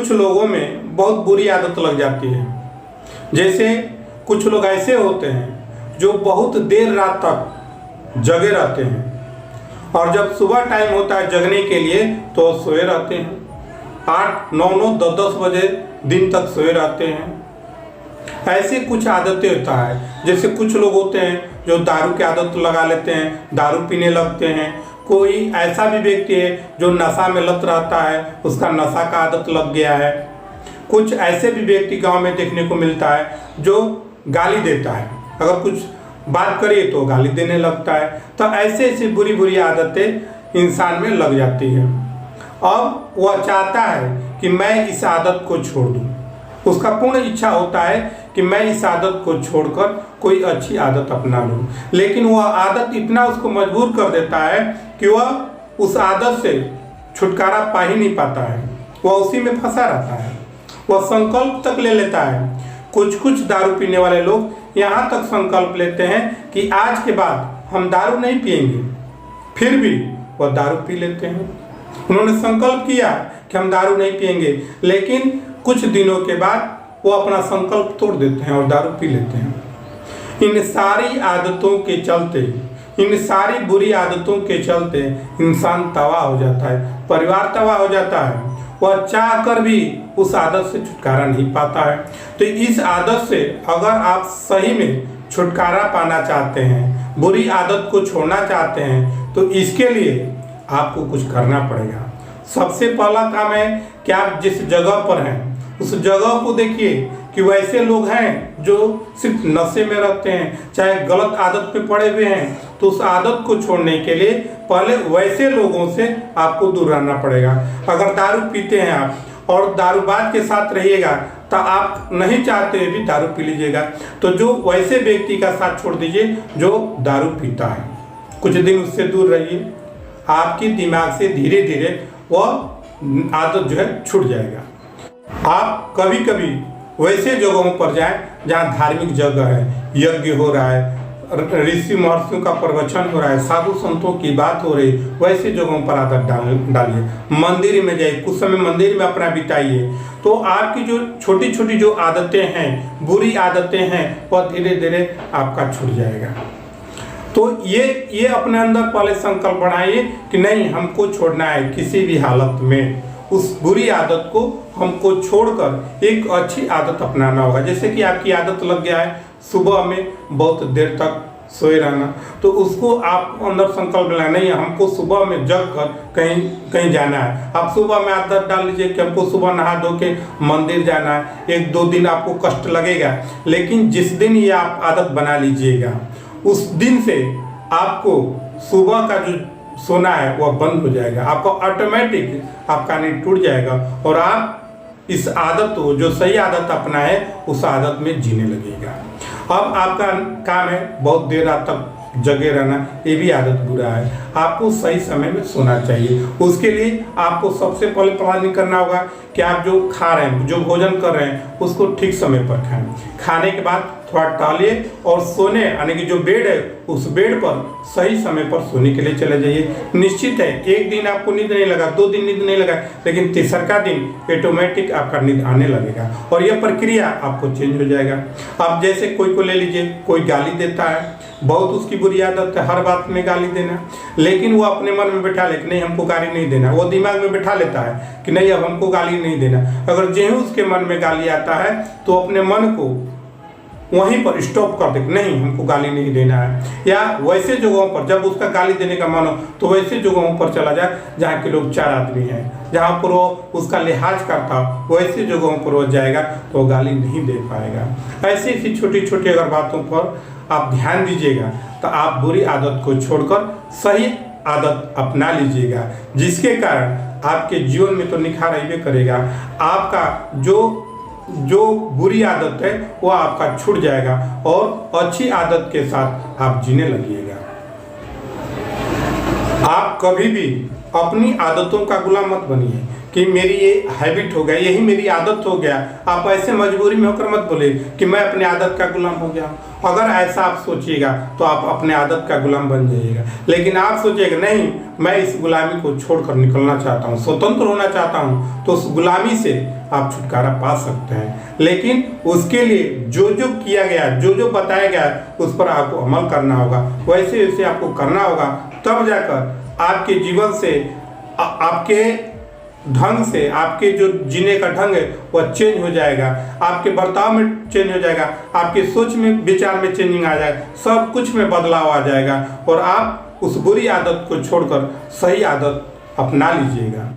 कुछ लोगों में बहुत बुरी आदत लग जाती है। जैसे कुछ लोग ऐसे होते हैं जो बहुत देर रात तक जगे रहते हैं और जब सुबह टाइम होता है जगने के लिए तो सोए रहते हैं, 8, 9, 9, 10, 10 बजे दिन तक सोए रहते हैं। ऐसे कुछ आदतें होता है। जैसे कुछ लोग होते हैं जो दारू की आदत लगा लेते हैं, दारू पीने लगते हैं। कोई ऐसा भी व्यक्ति है जो नशा में लत रहता है, उसका नशा का आदत लग गया है। कुछ ऐसे भी व्यक्ति गांव में देखने को मिलता है जो गाली देता है, अगर कुछ बात करिए तो गाली देने लगता है। तो ऐसे ऐसी बुरी बुरी आदतें इंसान में लग जाती है। अब वह चाहता है कि मैं इस आदत को छोड़ दूं, उसका पूर्ण इच्छा होता है कि मैं इस आदत को छोड़कर कोई अच्छी आदत अपना लूं, लेकिन वह आदत इतना उसको मजबूर कर देता है कि वह उस आदत से छुटकारा पा ही नहीं पाता है, वह उसी में फंसा रहता है। वह संकल्प तक ले लेता है। कुछ दारू पीने वाले लोग यहाँ तक संकल्प लेते हैं कि आज के बाद हम दारू नहीं पिएंगे, फिर भी वह दारू पी लेते हैं। उन्होंने संकल्प किया कि हम दारू नहीं पिएंगे, लेकिन कुछ दिनों के बाद वो अपना संकल्प तोड़ देते हैं और दारू पी लेते हैं। इन सारी आदतों के चलते, इन सारी बुरी आदतों के चलते इंसान तबाह हो जाता है, परिवार तबाह हो जाता है। वह चाह कर भी उस आदत से छुटकारा नहीं पाता है। तो इस आदत से अगर आप सही में छुटकारा पाना चाहते हैं, बुरी आदत को छोड़ना चाहते हैं, तो इसके लिए आपको कुछ करना पड़ेगा। सबसे पहला काम है कि आप जिस जगह पर हैं उस जगह को देखिए कि वैसे लोग हैं जो सिर्फ नशे में रहते हैं, चाहे गलत आदत पे पड़े हुए हैं, तो उस आदत को छोड़ने के लिए पहले वैसे लोगों से आपको दूर रहना पड़ेगा। अगर दारू पीते हैं आप और दारूबाज के साथ रहिएगा तो आप नहीं चाहते भी दारू पी लीजिएगा, तो जो वैसे व्यक्ति का साथ छोड़ दीजिए जो दारू पीता है। कुछ दिन उससे दूर रहिए, आपके दिमाग से धीरे धीरे वह आदत जो है छूट जाएगा। आप कभी कभी वैसे जगहों पर जाएं जहां धार्मिक जगह है, यज्ञ हो रहा है, ऋषि महर्षियों का प्रवचन हो रहा है, साधु संतों की बात हो रही, वैसे जगहों पर आदत डालिए। मंदिर में जाइए, कुछ समय मंदिर में अपना बिताइए, तो आपकी जो छोटी छोटी जो आदतें हैं, बुरी आदतें हैं, वह धीरे धीरे आपका छूट जाएगा। तो ये अपने अंदर पहले संकल्प बनाइए कि नहीं, हमको छोड़ना है किसी भी हालत में। उस बुरी आदत को हमको छोड़कर एक अच्छी आदत अपनाना होगा। जैसे कि आपकी आदत लग गया है सुबह में बहुत देर तक सोए रहना, तो उसको आप अंदर संकल्प लेना नहीं है, हमको सुबह में जग कर कहीं जाना है। आप सुबह में आदत डाल लीजिए कि हमको सुबह नहा धो के मंदिर जाना है। 1-2 दिन आपको कष्ट लगेगा, लेकिन जिस दिन ये आप आदत बना लीजिएगा उस दिन से आपको सुबह का जो सोना है वह बंद हो जाएगा, आपको ऑटोमेटिक आपका नींद टूट जाएगा और आप इस आदत को, जो सही आदत अपनाए, उस आदत में जीने लगेगा। अब आपका काम है बहुत देर रात तक जगे रहना, ये भी आदत बुरा है। आपको सही समय में सोना चाहिए। उसके लिए आपको सबसे पहले प्लानिंग करना होगा कि आप जो खा रहे हैं, जो भोजन कर रहे हैं, उसको ठीक समय पर खाएं। खाने के बाद थोड़ा टहलिए और सोने, यानी कि जो बेड है उस बेड पर सही समय पर सोने के लिए चले जाइए। निश्चित है एक दिन आपको नींद नहीं लगा, 2 दिन नींद नहीं लगा, लेकिन तीसरा दिन ऑटोमेटिक आपका नींद आने लगेगा और यह प्रक्रिया आपको चेंज हो जाएगा। अब जैसे कोई को ले लीजिए, कोई गाली देता है, बहुत उसकी बुरी आदत है हर बात में गाली देना, लेकिन वो अपने मन में बैठा ले कि नहीं हमको गाली नहीं देना, वो दिमाग में बैठा लेता है कि नहीं अब हमको गाली नहीं देना। अगर जो उसके मन में गाली आता है तो अपने मन को वहीं पर स्टॉप कर दे, नहीं हमको गाली नहीं देना है। या वैसे जगहों पर जब उसका गाली देने का मन हो तो वैसे जगहों पर चला जाए जहाँ के लोग 4 आदमी हैं, जहाँ पर वो उसका लिहाज करता हो, वैसे जगहों पर वो जाएगा तो वो गाली नहीं दे पाएगा। ऐसी ऐसी छोटी छोटी अगर बातों पर आप ध्यान दीजिएगा तो आप बुरी आदत को छोड़कर सही आदत अपना लीजिएगा, जिसके कारण आपके जीवन में तो निखार आइबे करेगा। आपका जो बुरी आदत है वो आपका छूट जाएगा और अच्छी आदत के साथ आप जीने लगिएगा। आप कभी भी अपनी आदतों का गुलाम मत बनिए, कि मेरी ये हैबिट हो गया, यही मेरी आदत हो गया। आप ऐसे मजबूरी में होकर मत बोले कि मैं अपनी आदत का गुलाम हो गया। अगर ऐसा आप सोचिएगा तो आप अपने आदत का गुलाम बन जाइएगा। लेकिन आप सोचिएगा नहीं, मैं इस गुलामी को छोड़कर निकलना चाहता हूँ, स्वतंत्र होना चाहता हूँ, तो उस गुलामी से आप छुटकारा पा सकते हैं। लेकिन उसके लिए जो जो किया गया, जो जो बताया गया, उस पर आपको अमल करना होगा। वैसे वैसे आपको करना होगा, तब जाकर आपके जीवन से, आपके ढंग से, आपके जो जीने का ढंग है वह चेंज हो जाएगा, आपके बर्ताव में चेंज हो जाएगा, आपके सोच में, विचार में चेंजिंग आ जाएगा, सब कुछ में बदलाव आ जाएगा और आप उस बुरी आदत को छोड़कर सही आदत अपना लीजिएगा।